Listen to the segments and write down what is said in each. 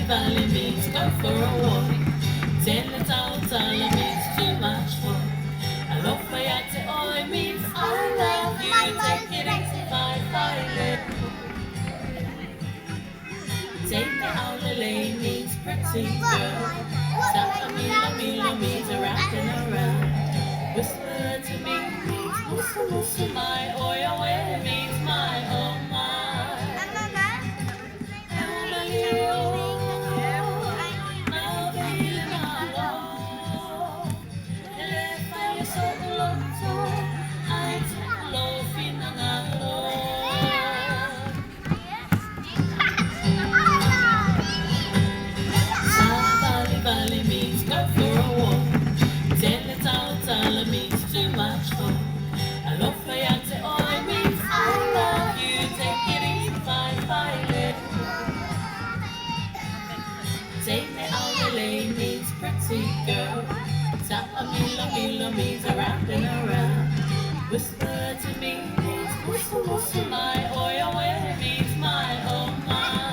Valley means go for a walk. Ten the town means too much fun. I love Fayette, all it means I love you. Take it easy, fine. Take me out the lane means pretty girl. Stop a mila means wrapping around. Whisper to me means whisper, my oil away means my oh my. Valley means go for a walk. Ten the town means too much fun. I love Fayette, all it means I love you. Take it easy, fine. Take me out the lane means pretty girl. Tap a mila means wrapping around. Whisper to me means whisper, my oil away means my oh my.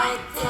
White